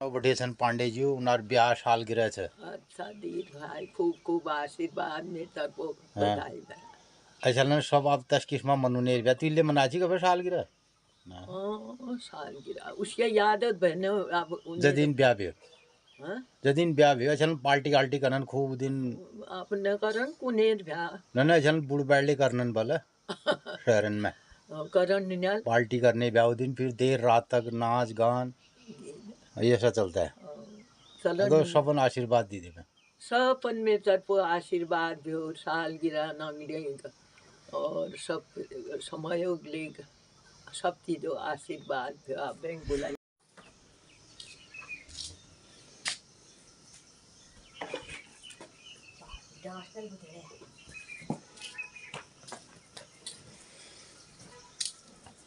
बटेसन पांडे जी उनार ब्याह सालगिरह छे। अच्छा दीद भाई खूब खूब आशीर्वाद में तरफो हाँ। बधाई है। अच्छा ना सब आप 10 किस्मा मनुने ब्याह तिल्ले मनाची कब सालगिरह ओ सालगिरह उसके यादत बहने अब उन्हें जदिन ब्याह भी हाँ जदिन ब्याह भी अच्छा पार्टी गाल्टी करन खूब दिन अपने करन कुनेर भ्या न अच्छा बुड़ बैठले करनन बोले शहरन में करन निन्याल पार्टी करने ब्याह दिन फिर देर रात तक नाच गान ये सब चलता है। चलन तो सबन आशीर्वाद दी देवे सबन में तरफो आशीर्वाद भी हो सालगिरह नंगलेग और सब समयोग लेग सब चीजों आशीर्वाद भी बैंक बुलाई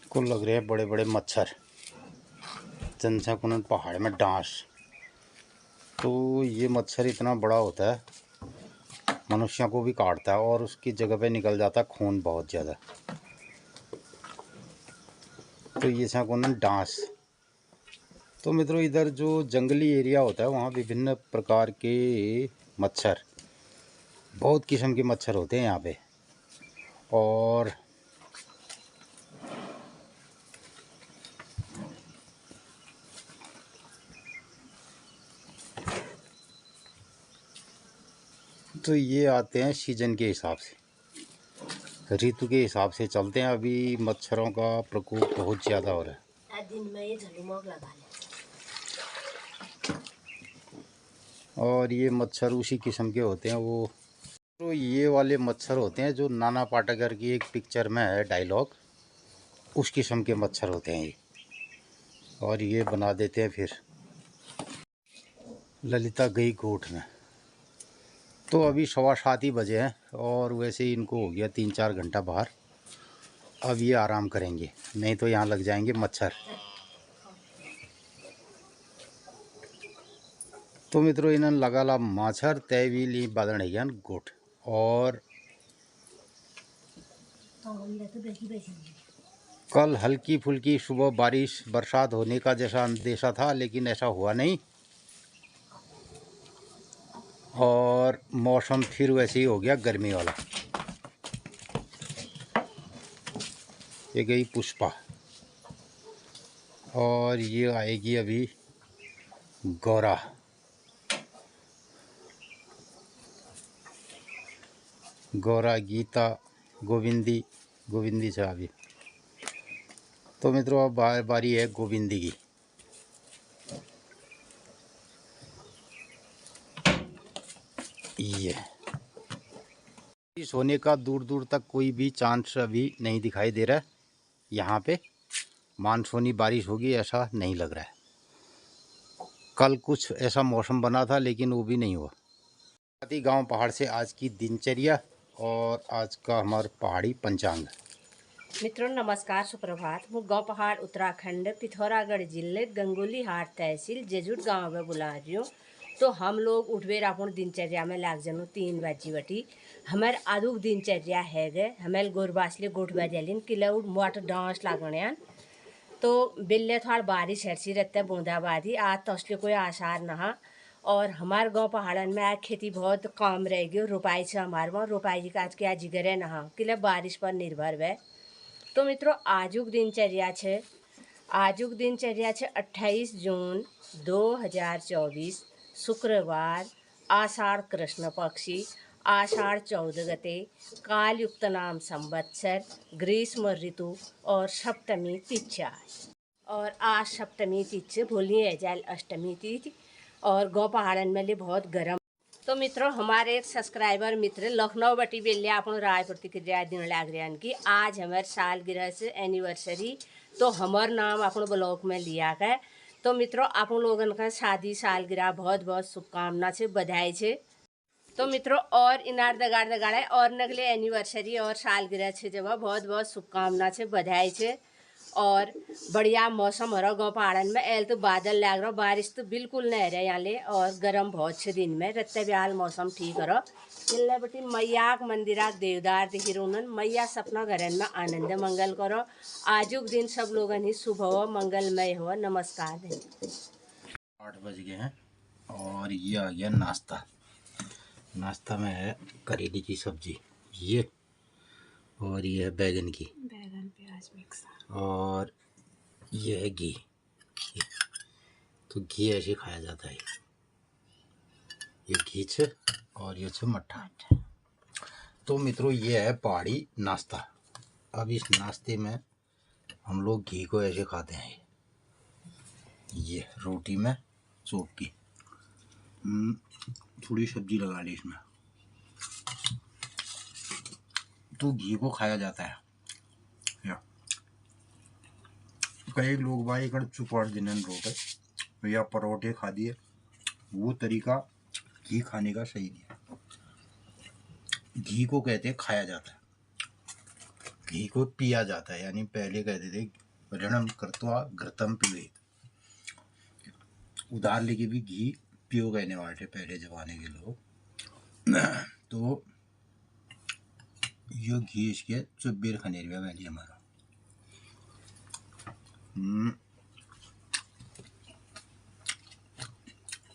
को लग रहे हैं बड़े बड़े मच्छर चंसाकुनन पहाड़ में डांस। तो ये मच्छर इतना बड़ा होता है मनुष्यों को भी काटता है और उसकी जगह पे निकल जाता है खून बहुत ज़्यादा। तो ये छाकुनन डांस। तो मित्रों इधर जो जंगली एरिया होता है वहाँ विभिन्न प्रकार के मच्छर बहुत किस्म के मच्छर होते हैं यहाँ पे। और तो ये आते हैं सीजन के हिसाब से ऋतु के हिसाब से चलते हैं। अभी मच्छरों का प्रकोप बहुत ज़्यादा हो रहा है। दिन में ये झलुमोग लगा ले और ये मच्छर उसी किस्म के होते हैं वो। तो ये वाले मच्छर होते हैं जो नाना पाटेकर की एक पिक्चर में है डायलॉग उस किस्म के मच्छर होते हैं ये। और ये बना देते हैं फिर ललिता गई कोर्ट में। तो अभी 7:15 ही बजे हैं और वैसे ही इनको हो गया 3-4 घंटा बाहर। अब ये आराम करेंगे नहीं तो यहाँ लग जाएंगे मच्छर। तो मित्रों इन्होंने लगा ला मच्छर तैवीली बादल है गोट। और कल हल्की फुल्की सुबह बारिश बरसात होने का जैसा अंदेशा था लेकिन ऐसा हुआ नहीं। और मौसम फिर वैसे ही हो गया गर्मी वाला। ये गई पुष्पा और ये आएगी अभी गौरा। गौरा गीता गोविंदी से अभी। तो मित्रों अब बारी है गोविंदी की। ये सोने का दूर दूर तक कोई भी चांस अभी नहीं दिखाई दे रहा है। यहाँ पे मानसूनी बारिश होगी ऐसा नहीं लग रहा है। कल कुछ ऐसा मौसम बना था लेकिन वो भी नहीं हुआ। गांव पहाड़ से आज की दिनचर्या और आज का हमारा पहाड़ी पंचांग। मित्रों नमस्कार सुप्रभात। मु गाँव पहाड़ उत्तराखंड पिथौरागढ़ जिले गंगोली हाट तहसील जेजुट गांव में बुला रही हूँ। तो हम लोग उठवेर अपन दिनचर्या में लाग जनो 3 बजी बटी। हमारे आधुक दिनचर्या है गए हमें गोरबासले गोठ बजालिन किलाउड मोट डांस लागण। तो बिल्ले थोड़ा बारिश हरसी रहता है बूंदाबांदी आज तो असली कोई आसार नहा। और हमारे गांव पहाड़न में आज खेती बहुत कम रहेगी। रोपाई से हमारे वहाँ रोपाई का आज क्या जिगरे नहा किले बारिश पर निर्भर है। तो मित्रों आजुक दिनचर्या छे 28 जून 2024 शुक्रवार आषाढ़ कृष्ण पक्षी आषाढ़ 14 गते कालयुक्त नाम संवत्सर ग्रीष्म ऋतु और सप्तमी तिथि। और आज सप्तमी तिथि भूलिए है जाए अष्टमी तिथि और गाँव पहाड़न में लिए बहुत गर्म। तो मित्रों हमारे एक सब्सक्राइबर मित्र लखनऊ बटी बेलिया अपन राय प्रतिक्रिया दिन लाग रहे हैं कि आज हमारे सालगिरह से एनिवर्सरी। तो हमार नाम अपन ब्लॉग में लिया गया। तो मित्रों आप लोगन का शादी सालगिरह बहुत बहुत शुभकामना से बधाई छे। तो मित्रों और इनार दगाड़े और नगले एनिवर्सरी और सालगिरह छे जब बहुत बहुत शुभकामना से बधाई छे। और बढ़िया मौसम हो रहा गाँव पहाड़न में एल तो बादल लग रहा बारिश तो बिल्कुल नहीं रहा यहाँ ले। और गर्म बहुत छे दिन में रत्ते ब्याल मौसम ठीक हो रहा इल्ले बटी मैया मंदिराक देवदार दिखी रोनन मैया सपना घरन में आनंद मंगल करो। आजुक दिन सब लोगन ही शुभ हो मंगलमय हो। नमस्कार। 8 बज गए हैं और ये आ गया नाश्ता। नाश्ता में है करेले की सब्जी ये, और ये है बैगन प्याज मिक्स, और ये है घी। तो घी ऐसे खाया जाता है, ये घी छे और ये छे मट्ठा। तो मित्रों ये है पहाड़ी नाश्ता। अब इस नाश्ते में हम लोग घी को ऐसे खाते हैं, ये रोटी में चोप की, थोड़ी सब्जी लगा ली इसमें, तो घी को खाया जाता है। या कई लोग भाई कर चुपाड़ दिन रोटे या परोठे खा दिए, वो तरीका घी खाने का सही नहीं है। घी को कहते खाया जाता है, घी को पिया जाता है, यानी पहले कहते थे ऋणम कृत्वा घृतम पिबेत, उधार लेके भी घी पियो कहने वाले थे पहले जमाने के लोग। तो यो घी इसके चुब्बीर खनेरिया वैली हमारा।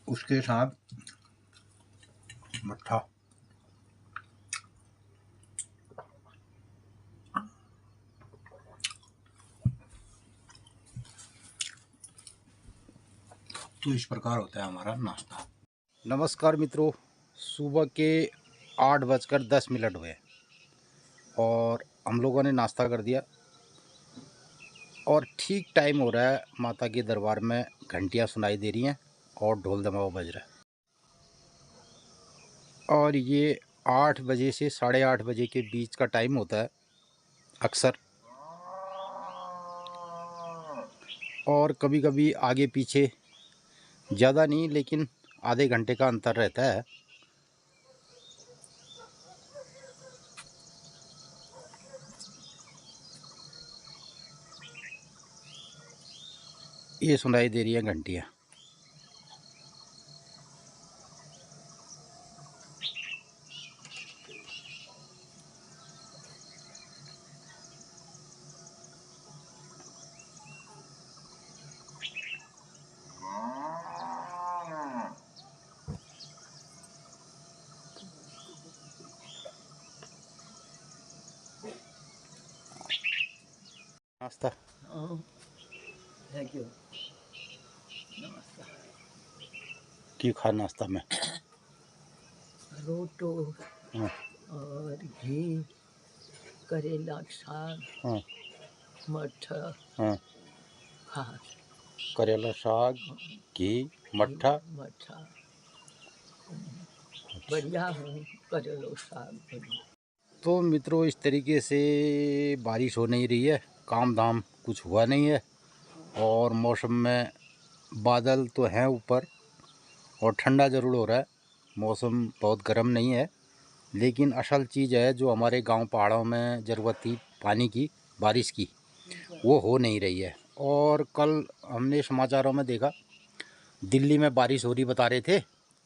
उसके साथ मट्ठा, तो इस प्रकार होता है हमारा नाश्ता। नमस्कार मित्रों, सुबह के 8:10 हुए और हम लोगों ने नाश्ता कर दिया और ठीक टाइम हो रहा है, माता के दरबार में घंटियां सुनाई दे रही हैं और ढोल दमाव बज रहा है। और ये 8 बजे से 8:30 बजे के बीच का टाइम होता है अक्सर, और कभी कभी आगे पीछे, ज़्यादा नहीं लेकिन आधे घंटे का अंतर रहता है। ये सुनाई दे रही है घंटियाँ। नाश्ता थैंक यू। नमस्कार। की खा नाश्ता में रोटो हाँ और घी, करेला साग, हाँ मट्ठा, हाँ, खास करेला साग, घी, मट्ठा। मट्ठा बढ़िया है, करेलो साग बढ़िया। तो मित्रों इस तरीके से बारिश हो नहीं रही है, काम धाम कुछ हुआ नहीं है, और मौसम में बादल तो हैं ऊपर और ठंडा ज़रूर हो रहा है। मौसम बहुत गर्म नहीं है, लेकिन असल चीज़ है जो हमारे गांव पहाड़ों में ज़रूरत थी पानी की, बारिश की, वो हो नहीं रही है। और कल हमने समाचारों में देखा दिल्ली में बारिश हो रही बता रहे थे,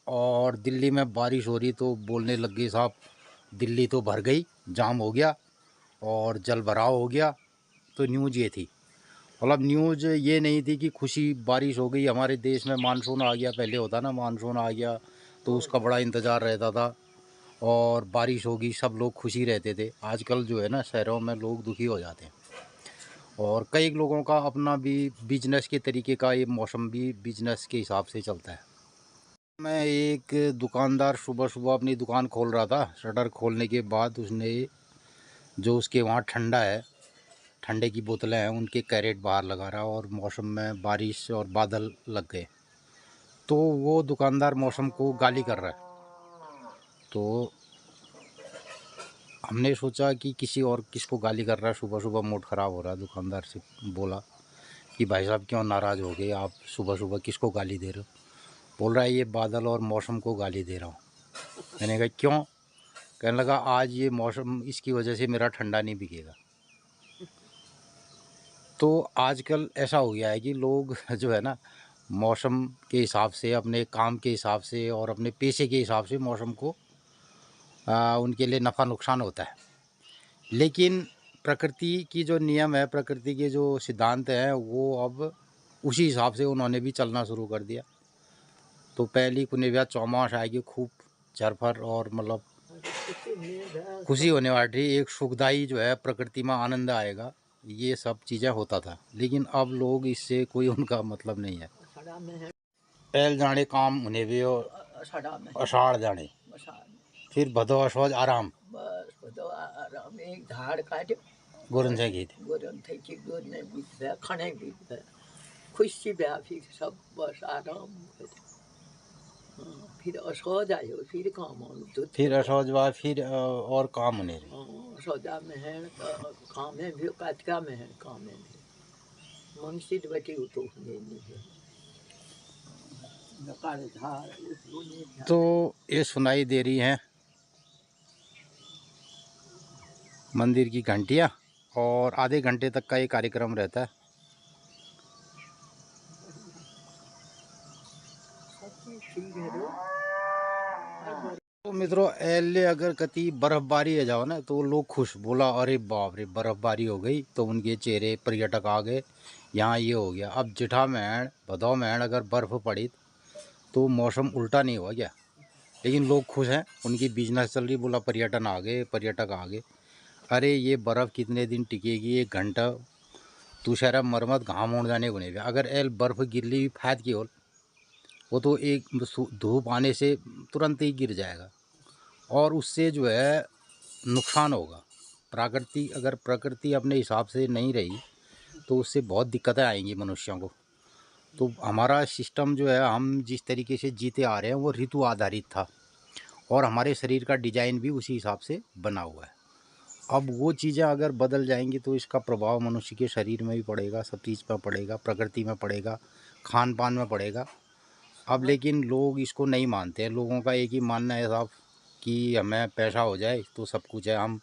और दिल्ली में बारिश हो रही तो बोलने लग गए साहब दिल्ली तो भर गई, जाम हो गया और जल भराव हो गया। तो न्यूज़ ये थी, मतलब न्यूज़ ये नहीं थी कि खुशी बारिश हो गई हमारे देश में, मानसून आ गया। पहले होता ना मानसून आ गया तो उसका बड़ा इंतज़ार रहता था और बारिश होगी सब लोग खुशी रहते थे। आजकल जो है ना शहरों में लोग दुखी हो जाते हैं, और कई लोगों का अपना भी बिजनेस के तरीके का ये मौसम भी बिजनेस के हिसाब से चलता है। मैं एक दुकानदार सुबह सुबह अपनी दुकान खोल रहा था, शटर खोलने के बाद उसने जो उसके वहाँ ठंडा है, ठंडे की बोतलें हैं, उनके कैरेट बाहर लगा रहा, और मौसम में बारिश और बादल लग गए तो वो दुकानदार मौसम को गाली कर रहा है। तो हमने सोचा कि किसी और किसको गाली कर रहा है, सुबह सुबह मूड ख़राब हो रहा है। दुकानदार से बोला कि भाई साहब क्यों नाराज़ हो गए आप, सुबह सुबह किसको गाली दे रहे हो? बोल रहा है ये बादल और मौसम को गाली दे रहा हूँ। मैंने कहा क्यों? कहने लगा आज ये मौसम, इसकी वजह से मेरा ठंडा नहीं बिकेगा। तो आजकल ऐसा हो गया है कि लोग जो है ना मौसम के हिसाब से, अपने काम के हिसाब से और अपने पेशे के हिसाब से मौसम को उनके लिए नफ़ा नुकसान होता है। लेकिन प्रकृति की जो नियम है, प्रकृति के जो सिद्धांत हैं, वो अब उसी हिसाब से उन्होंने भी चलना शुरू कर दिया। तो पहली कुने ब्याह चौमास आएगी खूब चरफर और मतलब खुशी होने वाली, एक सुखदाई जो है प्रकृति में आनंद आएगा, ये सब चीज़ें होता था। लेकिन अब लोग इससे कोई उनका मतलब नहीं है। पहल जाने काम उन्हें भी अषाढ़ जाने, फिर भदो असोज आराम, बस बदो आराम एक धाड़ काटे गुरन से गई थी। गोरन थे कि गोरने बीत गया खाने बीत गया खुशी ब्याह फिर सब बस आराम करे। फिर असोज आयो फिर काम हो फिर असोज बाद फिर और काम उन्हें सौदा में है काम है भी काटका में है काम है भी मुंशी बटी तो नहीं है नकार धार तो ये सुनाई दे रही हैं मंदिर की घंटियाँ, और आधे घंटे तक का ये कार्यक्रम रहता है। तो मित्रों एले अगर कति बर्फबारी आ जाओ ना तो लोग खुश, बोला अरे बाप रे बर्फबारी हो गई, तो उनके चेहरे पर्यटक आ गए, यहाँ ये हो गया। अब जेठा महन भदौ महन अगर बर्फ़ पड़ी तो मौसम उल्टा नहीं हुआ क्या, लेकिन लोग खुश हैं, उनकी बिजनेस चल रही, बोला पर्यटन आ गए पर्यटक आ गए। अरे ये बर्फ़ कितने दिन टिकेगी, 1 घंटा तुषारा मरमत घाम उड़ जाने को नहीं। अगर एल बर्फ़ गिरली भी फैद की ओर, वो तो एक धूप आने से तुरंत ही गिर जाएगा, और उससे जो है नुकसान होगा। अगर प्रकृति अपने हिसाब से नहीं रही तो उससे बहुत दिक्कतें आएंगी मनुष्यों को। तो हमारा सिस्टम जो है, हम जिस तरीके से जीते आ रहे हैं वो ऋतु आधारित था, और हमारे शरीर का डिजाइन भी उसी हिसाब से बना हुआ है। अब वो चीज़ें अगर बदल जाएंगी तो इसका प्रभाव मनुष्य के शरीर में भी पड़ेगा, सब चीज़ पर पड़ेगा, प्रकृति में पड़ेगा, खान पान में पड़ेगा। अब लेकिन लोग इसको नहीं मानते हैं। लोगों का एक ही मानना है साहब कि हमें पैसा हो जाए तो सब कुछ है, हम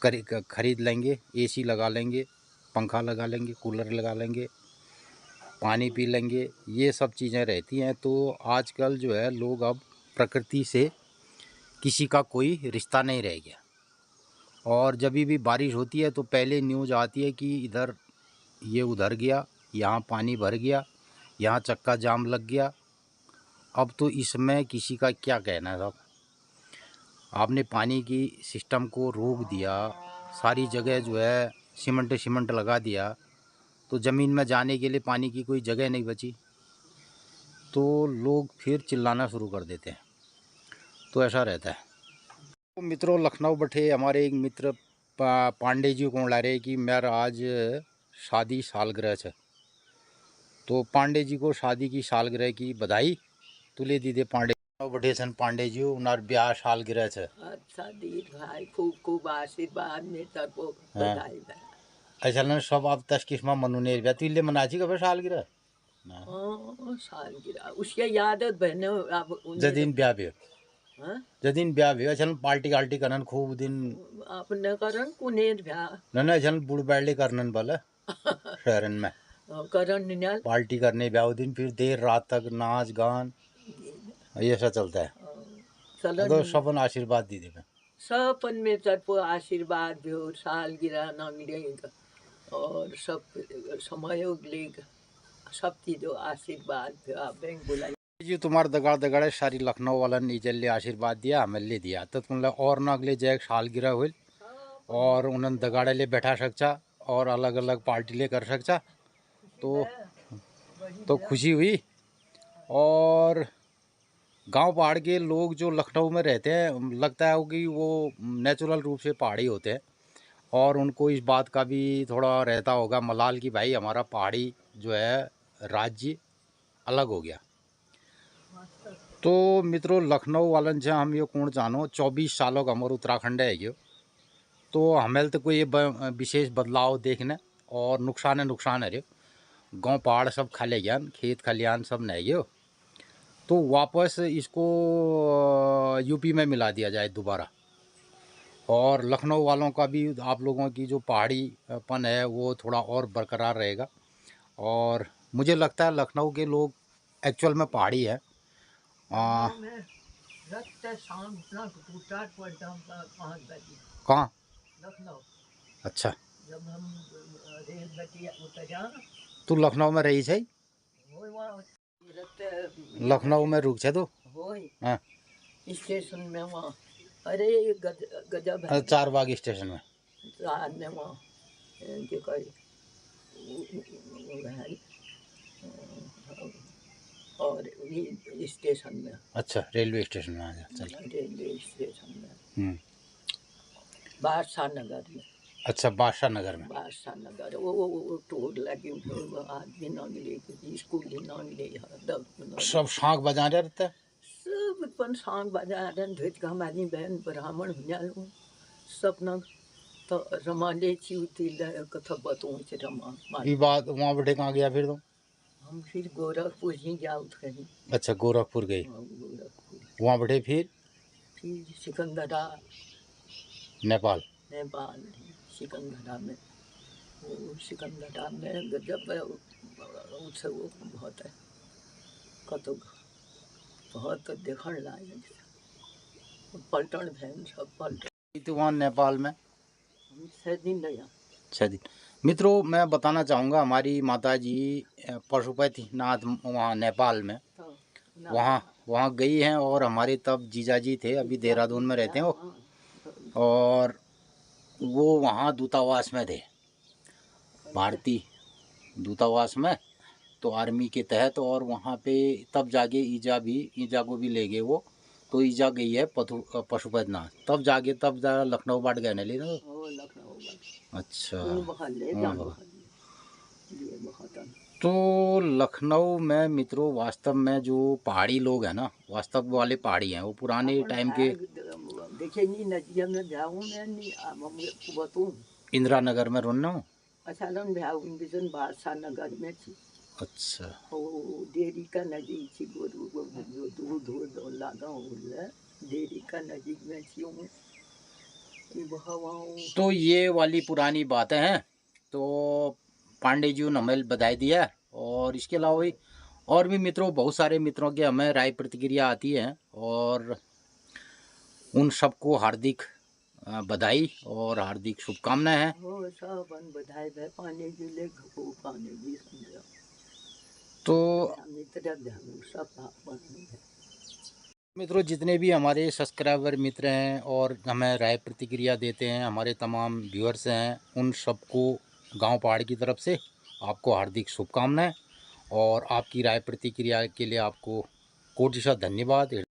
खरीद लेंगे, एसी लगा लेंगे, पंखा लगा लेंगे, कूलर लगा लेंगे, पानी पी लेंगे, ये सब चीज़ें रहती हैं। तो आजकल जो है लोग अब प्रकृति से किसी का कोई रिश्ता नहीं रह गया। और जब भी बारिश होती है तो पहले न्यूज़ आती है कि इधर ये उधर गया, यहाँ पानी भर गया, यहाँ चक्का जाम लग गया। अब तो इसमें किसी का क्या कहना है साहब। आपने पानी की सिस्टम को रोक दिया, सारी जगह जो है सीमेंट लगा दिया, तो ज़मीन में जाने के लिए पानी की कोई जगह नहीं बची, तो लोग फिर चिल्लाना शुरू कर देते हैं। तो ऐसा रहता है। तो मित्रों लखनऊ बैठे हमारे एक मित्र पांडे जी को ला रहे कि मेरा आज शादी सालगिरह है, तो पांडे जी को शादी की सालगिरह की बधाई तुले दीदे पांडे बैठे सन। पांडे जी उनार ब्याह सालगिरह है। अच्छा दीद भाई खूब खूब आशीर्वाद में तरफो बधाई है। ऐसा ना सब आप 10 किस्मा मनुने ब्याह तुल्य मनाची कब सालगिरह सालगिरह उसके यादत बहने अब जदीन ब्याह भी हाँ जदीन ब्याह भी अच्छा पार्टी करन खूब दिन अपने करन कुनेर भ्या ना अच्छा बुढ़ बैठले करनन वाला शहरन में करण निनल पार्टी करने ब्याह दिन, फिर देर रात तक नाच गान, ये ऐसा चलता है। तो सबन आशीर्वाद दी दे सपन में तरफो आशीर्वाद भी हो सालगिरह नंगलेग और सब समयोग लेग सब चीजों आशीर्वाद भी बैंक बुलाई जी। तुम्हार दगाड़ दगाड़े सारी लखनऊ वाला नीचे आशीर्वाद दिया, हमें ले दिया, तो तुम और न अगले जय सालगिरह हुई और उन्होंने दगाड़े ले बैठा सकता और अलग अलग पार्टी ले कर सकता, तो खुशी हुई। और गांव पहाड़ के लोग जो लखनऊ में रहते हैं, लगता है कि वो नेचुरल रूप से पहाड़ी होते हैं, और उनको इस बात का भी थोड़ा रहता होगा मलाल कि भाई हमारा पहाड़ी जो है राज्य अलग हो गया। तो मित्रों लखनऊ वालन से हम ये कौन जानो 24 सालों का हमारे उत्तराखंड है यो, तो हमें तो कोई विशेष बदलाव देखने और नुकसान है रे। गांव पहाड़ सब खाले गया, खेत खलियान सब नहीं गयो, तो वापस इसको यूपी में मिला दिया जाए दोबारा, और लखनऊ वालों का भी आप लोगों की जो पहाड़ीपन है वो थोड़ा और बरकरार रहेगा। और मुझे लगता है लखनऊ के लोग एक्चुअल में पहाड़ी है। कहाँ लखनऊ अच्छा, जब हम रेल गति उतर तू लखनऊ में रही है? लखनऊ में रुक छे तो होय हाँ स्टेशन में वहाँ अरे गजब है 4 बाग स्टेशन में ने वहाँ के कई है और ये स्टेशन में अच्छा रेलवे स्टेशन में आ जा चल रेलवे स्टेशन में बादशाह नगर में अच्छा बादशाह नगर में बादशाह नगर वो टोल लगी हुई आदमी नांग ले स्कूली नांग ले सब शांख बजा रहे रहते सब अपन सांग बजा रहे थे हमारी बहन ब्राह्मण हुआ सपना तो रमा ले चीती कथा बताऊँ से रमा ये बात वहाँ बैठे कहाँ गया फिर तुम हम फिर गोरखपुर ही जाओ थे अच्छा गोरखपुर गई गोरखपुर वहाँ बैठे फिर सिकंदरा नेपाल नेपाल सिकंदरा में वो सिकंदरा में गजब उसे वो बहुत है कतो बहुत देखने लायक पलटन भैन सब पलटन तो वहाँ नेपाल में 6 दिन रहा 6 दिन मित्रों मैं बताना चाहूँगा हमारी माता जी पशुपतिनाथ वहाँ नेपाल में वहाँ गई हैं और हमारे तब जीजाजी थे अभी देहरादून में रहते हैं वो और वो वहाँ दूतावास में थे भारतीय दूतावास में तो आर्मी के तहत और वहाँ पे तब जाके ईजा को भी ले गए वो तो ईजा गई है पशुपतिनाथ तब जाके लखनऊ बाट गए नहीं लेना अच्छा तो लखनऊ में मित्रों वास्तव में जो पहाड़ी लोग हैं ना वास्तव वाले पहाड़ी हैं वो पुराने टाइम के देखे नहीं नदिया में जाऊँ मैं नहीं बताऊँ इंदिरा नगर में रोना हूँ अच्छा बादशाह नगर में थी अच्छा वो डेरी का नजीक थी दूध लगा डेरी का नजीक में थी तो ये वाली पुरानी बातें हैं तो पांडे जी ने हमें बधाई दिया और इसके अलावा और भी मित्रों बहुत सारे मित्रों के हमें राय प्रतिक्रिया आती है और उन सबको हार्दिक बधाई और हार्दिक शुभकामनाएं हैं तो मित्रों जितने भी हमारे सब्सक्राइबर मित्र हैं और हमें राय प्रतिक्रिया देते हैं हमारे तमाम व्यूअर्स हैं उन सबको गांव पहाड़ की तरफ से आपको हार्दिक शुभकामनाएं और आपकी राय प्रतिक्रिया के लिए आपको कोटिशा धन्यवाद।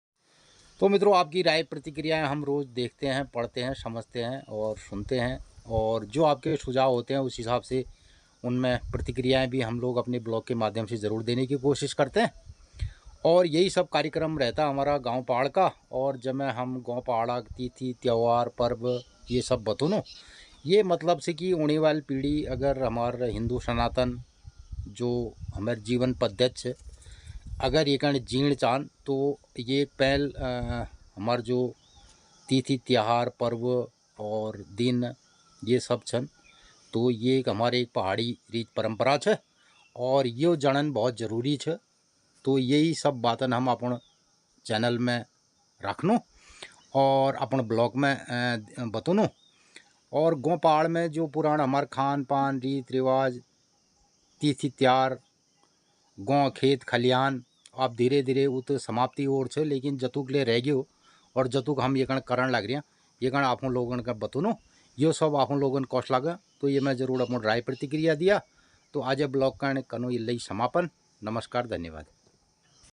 तो मित्रों आपकी राय प्रतिक्रियाएं हम रोज़ देखते हैं पढ़ते हैं समझते हैं और सुनते हैं और जो आपके सुझाव होते हैं उस हिसाब से उनमें प्रतिक्रियाएं भी हम लोग अपने ब्लॉग के माध्यम से ज़रूर देने की कोशिश करते हैं और यही सब कार्यक्रम रहता है हमारा गांव पहाड़ का। और जब मैं हम गांव पहाड़ तिथि त्यौहार पर्व ये सब बतूँ ये मतलब से कि आने वाली पीढ़ी अगर हमारा हिंदू सनातन जो हमारे जीवन पद्धति अगर ये कण जीण चान तो ये पहल हमार जो तिथि त्यौहार पर्व और दिन ये सब छन तो ये एक हमारे एक पहाड़ी रीत परंपरा है और ये जानन बहुत ज़रूरी है। तो यही सब बातन हम अपन चैनल में रखनो और अपन ब्लॉग में बतूनो और गाँव पहाड़ में जो पुराना हमार खान पान रीत रिवाज तिथि त्यार गाँव खेत खलियान अब धीरे धीरे वो तो समाप्ति ओर छे लेकिन जतुक ले रह गयो और जतुक हम ये करण लग रहे हैं ये कण आप लोगों का बतूनो यो सब आप लोगों को कौश लगा तो ये मैं ज़रूर अपन राय प्रतिक्रिया दिया। तो आज ब्लॉग का कनो ये समापन। नमस्कार धन्यवाद।